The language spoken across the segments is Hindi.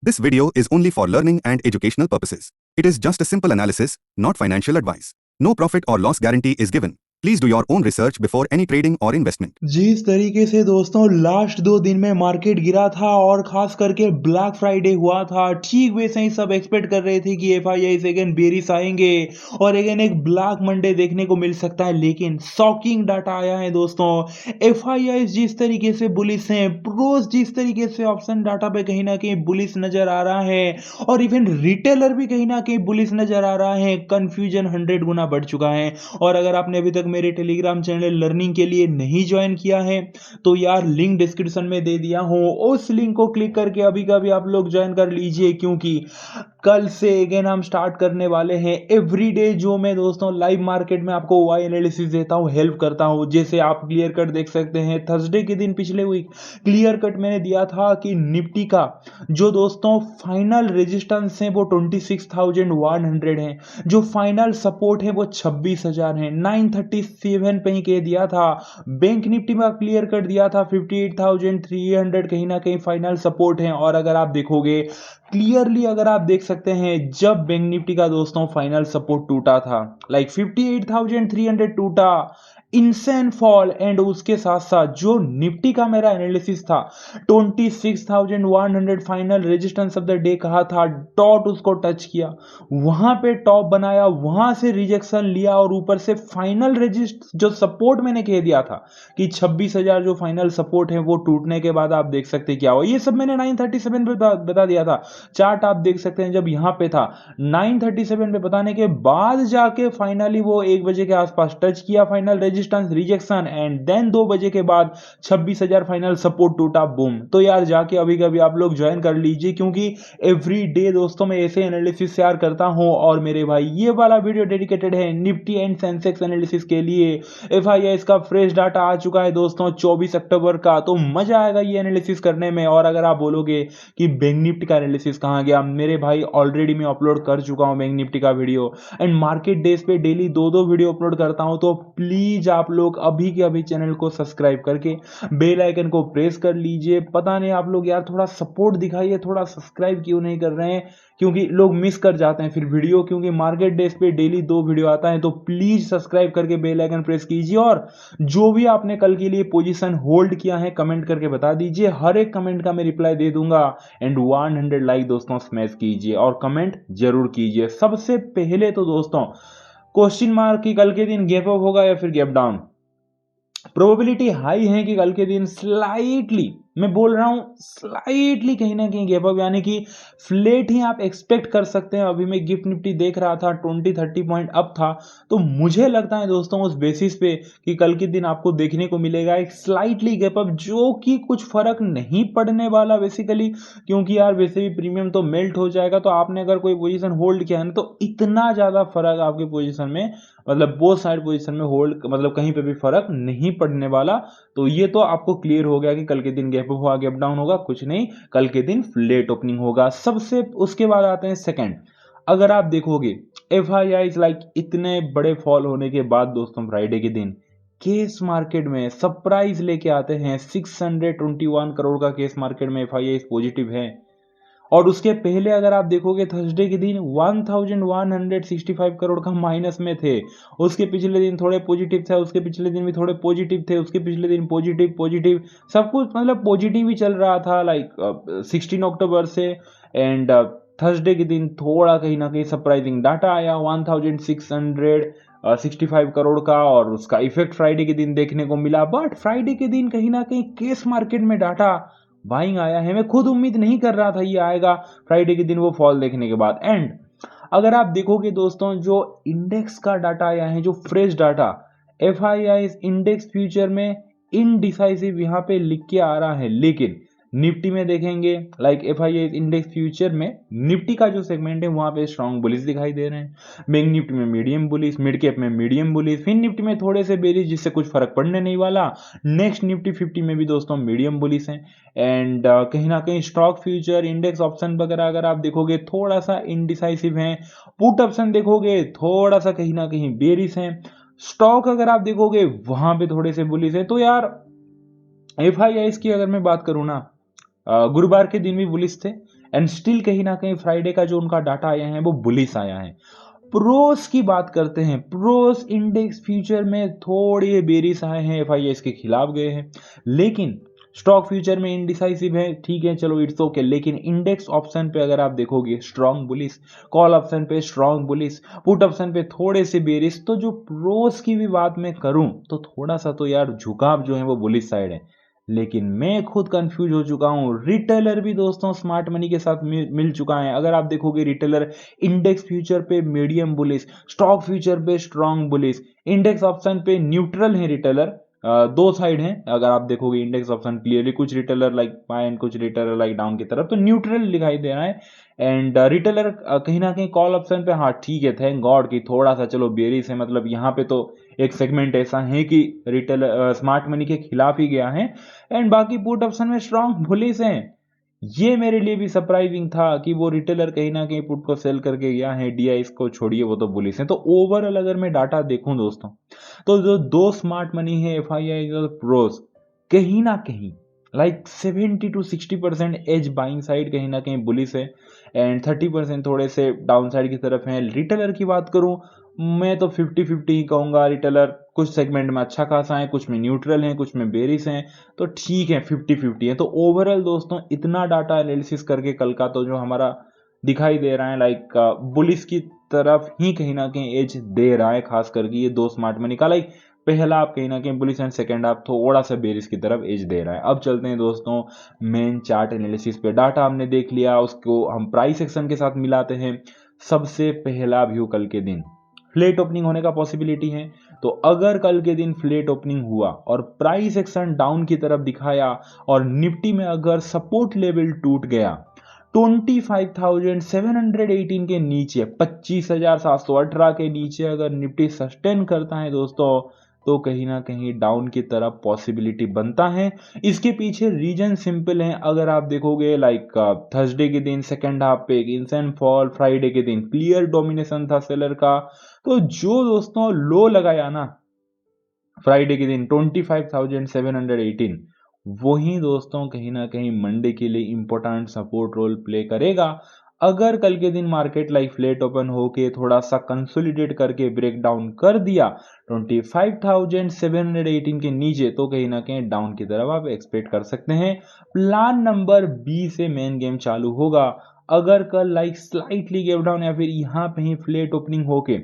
This video is only for learning and educational purposes. It is just a simple analysis, not financial advice. No profit or loss guarantee is given. Please do your own research before any trading or investment. जिस तरीके से दोस्तों लास्ट 2 दिन में मार्केट गिरा था और खास करके ब्लैक फ्राइडे हुआ था, ठीक वैसे ही सब एक्सपेक्ट कर रहे थे कि एफआईआई अगेन बेरिश आएंगे और अगेन एक ब्लैक मंडे देखने को मिल सकता है। लेकिन शॉकिंग डाटा आया है दोस्तों। एफआईआई जिस तरीके से बुलिश हैं, प्रोस जिस तरीके से ऑप्शन डाटा पे कहीं ना कहीं बुलिश नजर आ रहा है और इवन रिटेलर भी कहीं ना कहीं बुलिश नजर आ रहा है। कंफ्यूजन 100 गुना बढ़ चुका है। और अगर आपने अभी तक मेरे टेलीग्राम चैनल लर्निंग के लिए नहीं ज्वाइन किया है तो यार लिंक डिस्क्रिप्शन में दे दिया हूं, उस लिंक को क्लिक करके अभी का भी आप लोग ज्वाइन कर लीजिए, क्योंकि कल से अगेन हम स्टार्ट करने वाले हैं एवरीडे, जो मैं दोस्तों लाइव मार्केट में आपको वाई एनालिसिस देता हूं, हेल्प करता हूं। जैसे आप क्लियर कट देख सकते हैं, थर्सडे के दिन पिछले वीक क्लियर कट मैंने दिया था कि निफ्टी का जो दोस्तों फाइनल रेजिस्टेंस है वो 26,100 है, जो फाइनल सपोर्ट है वो 26,000 है। 937 पे ही कह दिया था। बैंक निफ्टी में क्लियर कर दिया था 58,300 कहीं ना कहीं फाइनल सपोर्ट है। और अगर आप देखोगे क्लियरली, अगर आप देख सकते हैं, जब बैंक निफ्टी का दोस्तों फाइनल सपोर्ट टूटा था, लाइक 58,300 टूटा, इनसेन फॉल, एंड उसके साथ साथ जो निफ्टी का मेरा एनालिसिस था 26,100 final resistance of the day कहा था, डॉट उसको टच किया, वहां पे टॉप बनाया, वहां से रिजेक्शन लिया और ऊपर से फाइनल रेजिस्ट जो सपोर्ट मैंने कह दिया था कि 26,000 जो फाइनल सपोर्ट है वो टूटने के बाद आप देख सकते क्या हो। ये सब मैंने 937 पे बता दिया था। चार्ट आप देख सकते हैं, जब यहां पे था 937 पे बताने के बाद जाके फाइनली वो 1 बजे के आसपास टच किया final resistance, rejection, and then 2 बजे के बाद 26,000 फाइनल सपोर्ट टूटा, बूम। तो यार जाके अभी कभी आप लोग ज्वाइन कर लीजिए, क्योंकि एवरी डे दोस्तों मैं ऐसे एनालिसिस शेयर करता हूं। और मेरे भाई ये वाला वीडियो डेडिकेटेड है निफ्टी एंड सेंसेक्स एनालिसिस के लिए। एफआईआई का फ्रेश डाटा आ चुका है दोस्तों 24 अक्टूबर का, तो मजा आएगा ये एनालिसिस करने में। और अगर आप बोलोगे कि बैंक निफ्टी का एनालिसिस कहां गया, मेरे भाई ऑलरेडी मैं अपलोड कर चुका हूं बैंक निफ्टी का वीडियो, एंड मार्केट डेज पे डेली 2-2 वीडियो अपलोड करता हूं। तो प्लीज आप लोग अभी के अभी चैनल को सब्सक्राइब करके बेल आइकन को प्रेस कर लीजिए। पता नहीं आप लोग यार थोड़ा सपोर्ट दिखाइए, थोड़ा सब्सक्राइब क्यों नहीं कर रहे हैं, क्योंकि लोग मिस कर जाते हैं फिर वीडियो, क्योंकि मार्केट डेज पे डेली 2 वीडियो आता है। तो प्लीज सब्सक्राइब करके बेल आइकन प्रेस कीजिए। और जो भी आपने कल के लिए पोजीशन होल्ड किया है कमेंट करके बता दीजिए, हर एक कमेंट का मैं रिप्लाई दे दूंगा। एंड 100 लाइक दोस्तों स्मैश कीजिए और कमेंट जरूर कीजिए। सबसे पहले तो दोस्तों क्वेश्चन मार्क की कल के दिन गैप अप होगा या फिर गैप डाउन। प्रोबेबिलिटी हाई है कि कल के दिन स्लाइटली, मैं बोल रहा हूं स्लाइटली कहीं ना कहीं गैप अप, यानी कि फ्लेट ही आप एक्सपेक्ट कर सकते हैं। अभी मैं गिफ्ट निफ्टी देख रहा था 20-30 पॉइंट अप था, तो मुझे लगता है दोस्तों उस बेसिस पे कि कल के दिन आपको देखने को मिलेगा एक स्लाइटली गैप अप, जो कि कुछ फर्क नहीं पड़ने वाला बेसिकली, क्योंकि यार वैसे भी प्रीमियम तो मेल्ट हो जाएगा। तो आपने अगर कोई पोजीशन होल्ड किया है ना, तो इतना ज्यादा फर्क आपके पोजीशन में, मतलब बोथ साइड पोजीशन में होल्ड, मतलब कहीं पे भी फर्क नहीं पड़ने वाला। तो ये तो आपको क्लियर हो गया कि कल के दिन गैप अप हुआ, गैप डाउन होगा, कुछ नहीं, कल के दिन फ्लैट ओपनिंग होगा। सबसे उसके बाद आते हैं सेकंड। अगर आप देखोगे एफआईआई लाइक इतने बड़े फॉल होने के बाद दोस्तों फ्राइडे के दिन केस मार्केट में सरप्राइज लेके आते हैं। 621 करोड़ का केस मार्केट में एफआईआई पॉजिटिव है। और उसके पहले अगर आप देखोगे थर्सडे के दिन 1165 करोड़ का माइनस में थे। उसके पिछले दिन थोड़े पॉजिटिव थे, उसके पिछले दिन भी थोड़े पॉजिटिव थे, उसके पिछले दिन पॉजिटिव पॉजिटिव, सब कुछ मतलब पॉजिटिव ही चल रहा था लाइक 16 अक्टूबर से। एंड थर्सडे के दिन थोड़ा कहीं ना कहीं सरप्राइजिंग डाटा आया 1665 करोड़ का, और उसका इफेक्ट फ्राइडे के दिन देखने को मिला। बट फ्राइडे के दिन कहीं ना कहीं केस मार्केट में डाटा बाइंग आया है। मैं खुद उम्मीद नहीं कर रहा था ये आएगा फ्राइडे के दिन वो फॉल देखने के बाद। एंड अगर आप देखोगे दोस्तों जो इंडेक्स का डाटा आया है, जो fresh data, FII index future में इनडिसाइसिव यहां पे लिख के आ रहा है, लेकिन निफ्टी में देखेंगे लाइक एफआईआई इंडेक्स फ्यूचर में निफ्टी का जो सेगमेंट है वहां पे स्ट्रॉन्ग बुलिश दिखाई दे रहे हैं। बैंक निफ्टी में मीडियम बुलिश, मिड कैप में मीडियम बुलिश, फिर निफ्टी में थोड़े से बेरिश जिससे कुछ फर्क पड़ने नहीं वाला। नेक्स्ट निफ्टी 50 में भी दोस्तों मीडियम बुलिश है। एंड कहीं ना कहीं स्टॉक फ्यूचर इंडेक्स ऑप्शन वगैरह अगर आप देखोगे थोड़ा सा इनडिसाइसिव है। पुट ऑप्शन देखोगे थोड़ा सा कहीं ना कहीं बेरिश है। स्टॉक अगर आप देखोगे वहां पे थोड़े से बुलिश है। तो यार एफआईआई की अगर मैं बात करूं ना, गुरुवार के दिन भी बुलिश थे एंड स्टिल कहीं ना कहीं फ्राइडे का जो उनका डाटा आया है वो बुलिश आया है। प्रोस की बात करते हैं, प्रोस इंडेक्स फ्यूचर में थोड़े बेरिश आए हैं, एफआईआई के खिलाफ गए हैं, लेकिन स्टॉक फ्यूचर में इंडिसाइसिव है, ठीक है चलो इट्स ओके। लेकिन इंडेक्स ऑप्शन पे अगर आप देखोगे स्ट्रॉन्ग बुलिश, कॉल ऑप्शन पे स्ट्रॉन्ग बुलिश, पुट ऑप्शन पे थोड़े से बेरिश। तो जो प्रोस की भी बात मैं करूं तो थोड़ा सा तो यार झुकाव जो है वो बुलिश साइड है, लेकिन मैं खुद कंफ्यूज हो चुका हूं। रिटेलर भी दोस्तों स्मार्ट मनी के साथ मिल चुका है। अगर आप देखोगे रिटेलर इंडेक्स फ्यूचर पे मीडियम बुलिश, स्टॉक फ्यूचर पे स्ट्रॉन्ग बुलिश, इंडेक्स ऑप्शन पे न्यूट्रल है रिटेलर। दो साइड हैं, अगर आप देखोगे इंडेक्स ऑप्शन क्लियरली कुछ रिटेलर लाइक बाय एंड कुछ रिटेलर लाइक डाउन की तरफ, तो न्यूट्रल दिखाई दे रहा है। एंड रिटेलर कहीं ना कहीं कॉल ऑप्शन पे, हाँ ठीक है थैंक गॉड कि थोड़ा सा चलो बेरिश है, मतलब यहाँ पे तो एक सेगमेंट ऐसा है कि रिटेल स्मार्ट मनी के खिलाफ ही गया है। एंड बाकी पुट ऑप्शन में स्ट्रॉन्ग बुलिश हैं। ये मेरे लिए भी सरप्राइजिंग था कि वो रिटेलर कहीं ना कहीं पुट को सेल करके गया है, डीआईएस को छोड़िए वो तो बुलिश है। तो ओवरऑल अगर मैं डाटा देखूं दोस्तों, तो जो दो स्मार्ट मनी है एफआईआई और प्रोस, कहीं ना कहीं like 70 to 60% as buying side कहीं ना कहीं बुलिश है, एंड 30% थोड़े से डाउन साइड की तरफ है। रिटेलर की बात करूं, मैं तो 50-50 ही कहूंगा। रिटेलर कुछ सेगमेंट में अच्छा खासा है, कुछ में न्यूट्रल है, कुछ में बेरिश है, तो ठीक है 50-50 है। तो ओवरऑल दोस्तों इतना डाटा एनालिसिस करके कल का तो जो हमारा दिखाई दे रहा है लाइक बुलिश की तरफ ही कहीं ना कहीं एज दे रहा है, खास करके ये दो स्मार्ट मनी का। लाइक पहला आप कहीं ना कहीं बुलिश एंड सेकंड आप थोड़ा सा बेरिश की तरफ एज दे रहा है। अब चलते हैं दोस्तों मेन चार्ट एनालिसिस पे। डाटा हमने देख लिया, उसको हम प्राइस एक्शन के साथ मिलाते हैं। सबसे पहला व्यू कल के दिन फ्लैट ओपनिंग होने का पॉसिबिलिटी है। तो अगर कल के दिन फ्लैट ओपनिंग हुआ और प्राइस एक्शन डाउन की तरफ दिखाया और निफ्टी में अगर सपोर्ट लेवल टूट गया 25,718 के नीचे, 25,718 के नीचे अगर निफ्टी सस्टेन करता है दोस्तों, तो कहीं ना कहीं डाउन की तरफ पॉसिबिलिटी बनता है। इसके पीछे रीजन सिंपल है। अगर आप देखोगे लाइक थर्सडे के दिन सेकेंड हाफ पे एक इंसेंट फॉल, फ्राइडे के दिन क्लियर डोमिनेशन था सेलर का। तो जो दोस्तों लो लगाया ना फ्राइडे के दिन 25,718, वही दोस्तों कहीं ना कहीं मंडे के लिए इंपॉर्टेंट सपोर्ट रोल प्ले करेगा। अगर कल के दिन मार्केट लाइक फ्लैट ओपन होके थोड़ा सा कंसोलिडेट करके ब्रेक डाउन कर दिया 25,718 के नीचे, तो कहीं ना कहीं डाउन की तरफ आप एक्सपेक्ट कर सकते हैं। प्लान नंबर बी से मेन गेम चालू होगा। अगर कल लाइक स्लाइटली गैप डाउन या फिर यहाँ पे ही फ्लैट ओपनिंग होके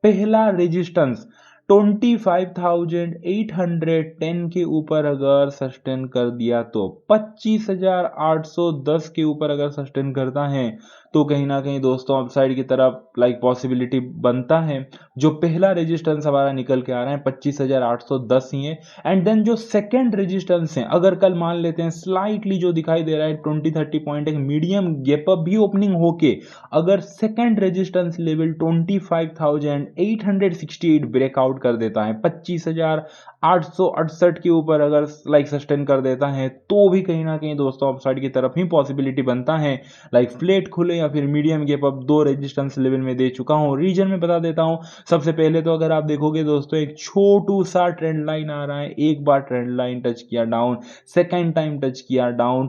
पहला रेजिस्टेंस 25,810 के ऊपर अगर सस्टेन कर दिया, तो 25,810 के ऊपर अगर सस्टेन करता है, तो कहीं ना कहीं दोस्तों अपसाइड की तरफ लाइक पॉसिबिलिटी बनता है। जो पहला रेजिस्टेंस हमारा निकल के आ रहा है 25,810 ही है। एंड देन जो सेकेंड रेजिस्टेंस है, अगर कल मान लेते हैं स्लाइटली जो दिखाई दे रहा है 20-30 पॉइंट एक मीडियम गैप अप भी ओपनिंग होके अगर सेकेंड रेजिस्टेंस लेवल 25,868 ब्रेकआउट कर देता है, 25,868 के ऊपर अगर लाइक सस्टेन कर देता है, तो भी कहीं ना कहीं दोस्तों अपसाइड की तरफ ही पॉसिबिलिटी बनता है। लाइक फ्लैट खुले या फिर मीडियम गैप अप दो रेजिस्टेंस लेवल में दे चुका हूं। रीजन में बता देता हूं। सबसे पहले तो अगर आप देखोगे दोस्तों एक छोटू सा ट्रेंड लाइन आ रहा है, एक बार ट्रेंड लाइन टच किया डाउन, सेकेंड टाइम टच किया डाउन,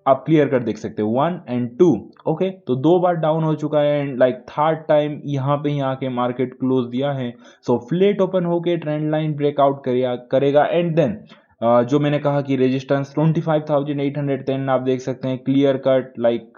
आप क्लियर कर देख सकते हो 1 and 2। ओके, तो दो बार डाउन हो चुका है एंड लाइक थर्ड टाइम यहाँ पे ही आके मार्केट क्लोज दिया है। सो फ्लैट ओपन होके ट्रेंड लाइन ब्रेकआउट करेगा एंड देन जो मैंने कहा कि रेजिस्टेंस 25,810 आप देख सकते हैं क्लियर कट लाइक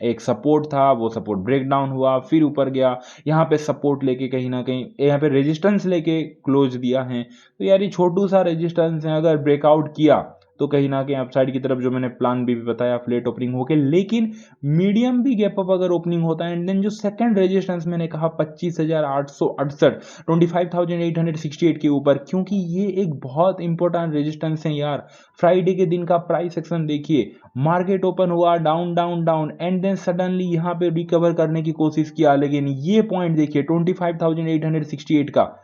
एक सपोर्ट था, वो सपोर्ट ब्रेक डाउन हुआ फिर ऊपर गया, यहाँ पे सपोर्ट लेके कहीं ना कहीं यहाँ पे रेजिस्टेंस लेके क्लोज दिया है। तो यार ये छोटू सा रेजिस्टेंस है, अगर ब्रेकआउट किया तो कहीं ना कहीं अपसाइड की तरफ जो मैंने प्लान भी बताया फ्लैट ओपनिंग होके, लेकिन मीडियम भी गैप अप अगर ओपनिंग होता है एंड देन जो सेकंड रेजिस्टेंस मैंने कहा 25,868 25,868 के ऊपर, क्योंकि ये एक बहुत इंपॉर्टेंट रेजिस्टेंस है यार। फ्राइडे के दिन का प्राइस एक्शन देखिए, मार्केट ओपन हुआ down down down and then suddenly यहाँ पे रिकवर करने की कोशिश किया, लेकिन ये पॉइंट देखिए 25,868 का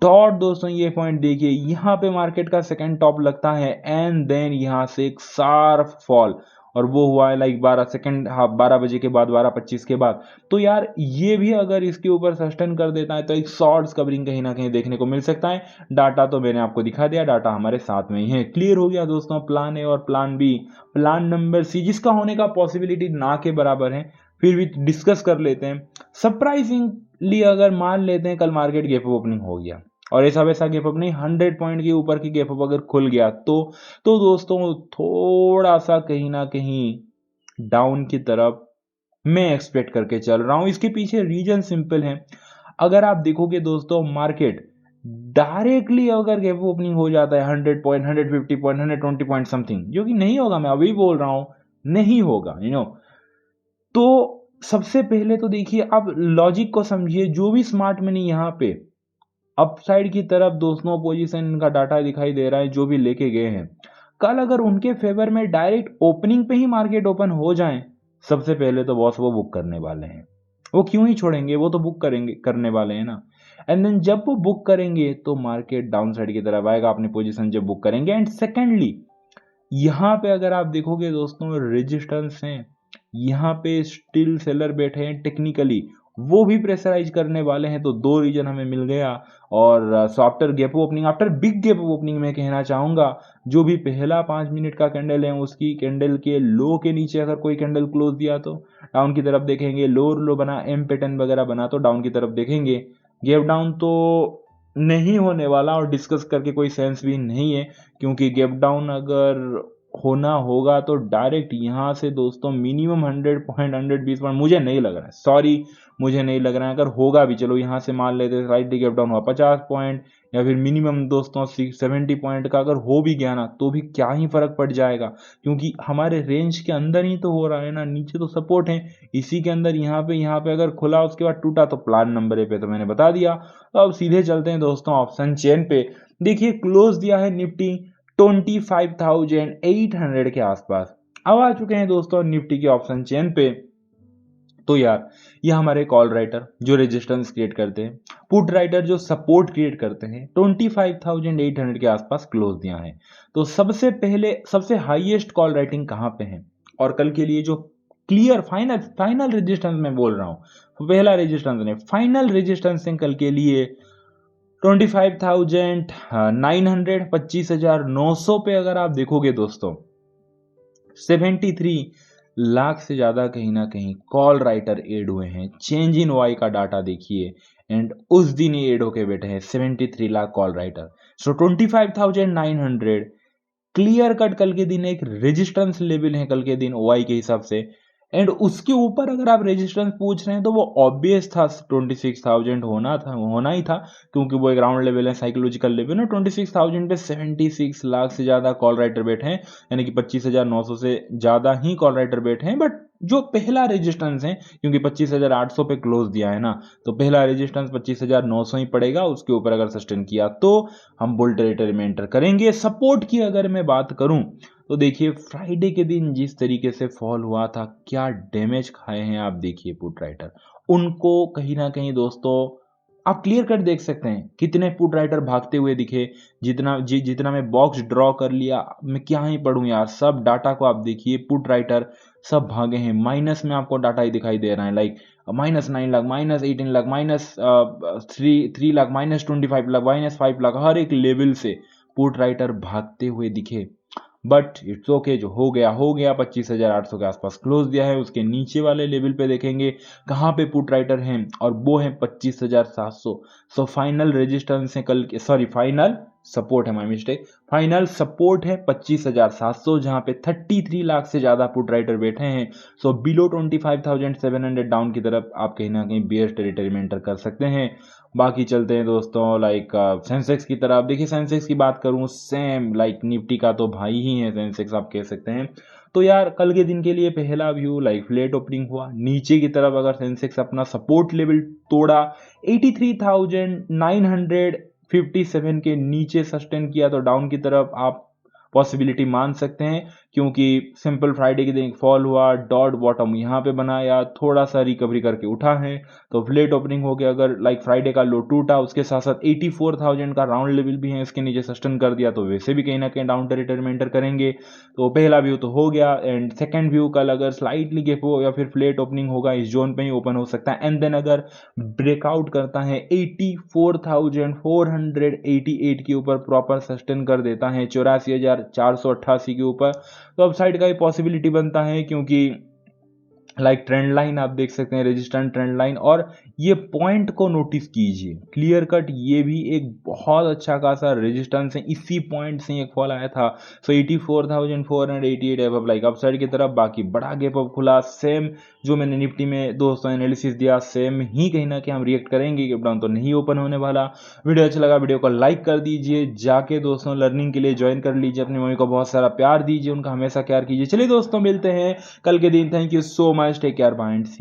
डॉट दोस्तों, ये पॉइंट देखिए यहाँ पे मार्केट का सेकंड टॉप लगता है एंड देन यहाँ से एक शार्प फॉल और वो हुआ है लाइक 12 सेकंड, हाँ 12 बजे के बाद, 12:25 के बाद। तो यार ये भी अगर इसके ऊपर सस्टेन कर देता है तो एक शॉर्ट्स कवरिंग कहीं ना कहीं देखने को मिल सकता है। डाटा तो मैंने आपको दिखा दिया, डाटा हमारे साथ में ही है। क्लियर हो गया दोस्तों प्लान ए और plan B. Plan number C जिसका होने का पॉसिबिलिटी ना के बराबर है, फिर भी डिस्कस कर लेते हैं। सरप्राइजिंगली अगर मान लेते हैं कल मार्केट गैप ओपनिंग हो गया और ऐसा वैसा गैप अप नहीं, 100 पॉइंट के ऊपर की गैप अप अगर खुल गया तो दोस्तों थोड़ा सा कहीं ना कहीं डाउन की तरफ मैं एक्सपेक्ट करके चल रहा हूं। इसके पीछे रीजन सिंपल है। अगर आप देखोगे दोस्तों मार्केट डायरेक्टली अगर गैप ओपनिंग हो जाता है 100 पॉइंट, 150 पॉइंट, 120 पॉइंट समथिंग, जो कि नहीं होगा, मैं अभी बोल रहा हूं नहीं होगा, तो सबसे पहले तो देखिए आप लॉजिक को समझिए। जो भी स्मार्ट मनी यहाँ पे अपसाइड की तरफ दोस्तों पोजीशन इनका डाटा दिखाई दे रहा है जो भी लेके गए हैं, कल अगर उनके फेवर में डायरेक्ट ओपनिंग पे ही मार्केट ओपन हो जाए, सबसे पहले तो बॉस वो बुक करने वाले हैं। वो क्यों ही छोड़ेंगे, वो तो बुक करेंगे, करने वाले हैं ना। एंड देन जब वो बुक करेंगे तो मार्केट डाउन साइड की तरफ आएगा अपनी पोजीशन जब बुक करेंगे। एंड सेकेंडली यहाँ पे अगर आप देखोगे दोस्तों रेजिस्टेंस हैं, यहाँ पे स्टिल सेलर बैठे हैं टेक्निकली, वो भी प्रेशराइज करने वाले हैं। तो दो रीजन हमें मिल गया। और so after gap opening, after big gap opening मैं कहना चाहूंगा, जो भी पहला 5 मिनट का कैंडल है उसकी कैंडल के लो के नीचे अगर कोई कैंडल क्लोज दिया तो डाउन की तरफ देखेंगे। लोअर लो बना, एम पैटर्न वगैरह बना तो डाउन की तरफ देखेंगे। गैप डाउन तो नहीं होने वाला और डिस्कस करके कोई सेंस भी नहीं है, क्योंकि गैप डाउन अगर होना होगा तो डायरेक्ट यहाँ से दोस्तों मिनिमम 100 पॉइंट, 120 पॉइंट, मुझे नहीं लग रहा है, सॉरी मुझे नहीं लग रहा है। अगर होगा भी चलो यहाँ से मान लेते स्लाइटली गैप डाउन हुआ 50 पॉइंट या फिर मिनिमम दोस्तों 70 पॉइंट का अगर हो भी गया ना तो भी क्या ही फर्क पड़ जाएगा, क्योंकि हमारे रेंज के अंदर ही तो हो रहा है ना। नीचे तो सपोर्ट है, इसी के अंदर यहाँ पे अगर खुला उसके बाद टूटा तो प्लान नंबर ए पे तो मैंने बता दिया। तो अब सीधे चलते हैं दोस्तों ऑप्शन चेन पे। देखिए क्लोज दिया है निफ्टी 25,800 के आसपास। अब आ चुके हैं दोस्तों निफ्टी के ऑप्शन चेन पे। तो यार ये हमारे कॉल राइटर जो रेजिस्टेंस क्रिएट करते हैं, पुट राइटर जो सपोर्ट क्रिएट करते हैं, 25,800 के आसपास क्लोज दिया है। तो सबसे पहले सबसे हाईएस्ट कॉल राइटिंग कहाँ पे है, और कल के लिए जो क्लियर फाइनल फाइनल रेजिस्टेंस मैं बोल रहा हूँ, पहला रेजिस्टेंस नहीं फाइनल रेजिस्टेंस है कल के लिए 25,900, 25,900 पे अगर आप देखोगे दोस्तों 73 लाख से ज्यादा कहीं ना कहीं कॉल राइटर एड हुए हैं। चेंज इन वाई का डाटा देखिए, एंड उस दिन ही एड होके बैठे हैं 73 लाख कॉल राइटर। सो 25,900 क्लियर कट कल के दिन एक रेजिस्टेंस लेवल है कल के दिन ओआई के हिसाब से। एंड उसके ऊपर अगर आप रेजिस्टेंस पूछ रहे हैं तो वो ऑब्वियस था, 26,000 होना ही था, क्योंकि वो एक ग्राउंड लेवल है, साइकोलॉजिकल लेवल है। 26,000 पे 76 लाख से ज्यादा कॉल राइटर बैठे हैं, यानी कि 25,900 से ज्यादा ही कॉल राइटर बैठे हैं। बट जो पहला रेजिस्टेंस है, क्योंकि 25,800 पे क्लोज दिया है ना, तो पहला रेजिस्टेंस 25,900 ही पड़ेगा। उसके ऊपर अगर सस्टेन किया तो हम बुल टेरिटरी में एंटर करेंगे। सपोर्ट की अगर मैं बात करूं तो देखिए फ्राइडे के दिन जिस तरीके से फॉल हुआ था, क्या डैमेज खाए हैं आप देखिए पुट राइटर। उनको कहीं ना कहीं दोस्तों आप क्लियर कट देख सकते हैं कितने पुट राइटर भागते हुए दिखे। जितना मैं बॉक्स ड्रॉ कर लिया, मैं क्या ही पढ़ूं यार, सब डाटा को आप देखिए, पुट राइटर सब भागे हैं। माइनस में आपको डाटा ही दिखाई दे रहा है, लाइक -9 लाख, -18 लाख, -3 लाख, -25 लाख, -5 लाख, हर एक लेवल से पुट राइटर भागते हुए दिखे। बट इट्स ओके, जो हो गया हो गया। 25,800 के आसपास क्लोज दिया है। उसके नीचे वाले लेवल पे देखेंगे कहाँ पे पुट राइटर हैं, और वो है 25,700। सो फाइनल रेजिस्टेंस है कल के, सॉरी फाइनल सपोर्ट है, माय मिस्टेक, फाइनल सपोर्ट है 25,700, जहां पे 33 लाख से ज्यादा पुट राइटर बैठे हैं। सो बिलो 25,700 डाउन की तरफ आप कहीं ना कहीं बियर टेरिटरी में एंटर कर सकते हैं। बाकी चलते हैं दोस्तों लाइक सेंसेक्स की तरफ। देखिए सेंसेक्स की बात करूं, सेम लाइक निफ्टी का तो भाई ही है सेंसेक्स, आप कह सकते हैं। तो यार कल के दिन के लिए पहला व्यू लाइक फ्लैट ओपनिंग हुआ नीचे की तरफ। अगर सेंसेक्स अपना सपोर्ट लेवल तोड़ा 83,957 के नीचे सस्टेन किया तो डाउन की तरफ आप पॉसिबिलिटी मान सकते हैं, क्योंकि सिंपल फ्राइडे के दिन फॉल हुआ, डॉट बॉटम यहाँ पे बनाया, थोड़ा सा रिकवरी करके उठा है, तो फ्लेट ओपनिंग हो गया। अगर लाइक फ्राइडे का लो टूटा, उसके साथ साथ 84,000 का राउंड लेवल भी है, इसके नीचे सस्टेन कर दिया, तो वैसे भी कहीं ना कहीं डाउन टेरिटरी में एंटर करेंगे। तो पहला व्यू तो हो गया, एंड सेकंड व्यू कल अगर स्लाइटली गैप हो या फिर फ्लेट ओपनिंग होगा, इस जोन पे ही ओपन हो सकता है। एंड देन अगर ब्रेकआउट करता है 84,488 के ऊपर, प्रॉपर सस्टेन कर देता है 84,488 के ऊपर, तो अपसाइड का ही पॉसिबिलिटी बनता है, क्योंकि लाइक ट्रेंड लाइन आप देख सकते हैं, रेजिस्टेंट ट्रेंड लाइन, और ये पॉइंट को नोटिस कीजिए, क्लियर कट ये भी एक बहुत अच्छा खासा रेजिस्टेंस है, इसी पॉइंट से एक फॉल आया था। सो 84,488 अब लाइक अपसाइड की तरफ, बाकी बड़ा गैप अप खुला। सेम जो मैंने निफ्टी में दोस्तों एनालिसिस दिया, सेम ही कहीं ना कहीं हम रिएक्ट करेंगे, गैप डाउन तो नहीं ओपन होने वाला। वीडियो अच्छा लगा, वीडियो को लाइक कर दीजिए, जाके दोस्तों लर्निंग के लिए ज्वाइन कर लीजिए, अपनी मम्मी को बहुत सारा प्यार दीजिए, उनका हमेशा प्यार कीजिए। चलिए दोस्तों, मिलते हैं कल के दिन। Thank you so much, take care, bye and C.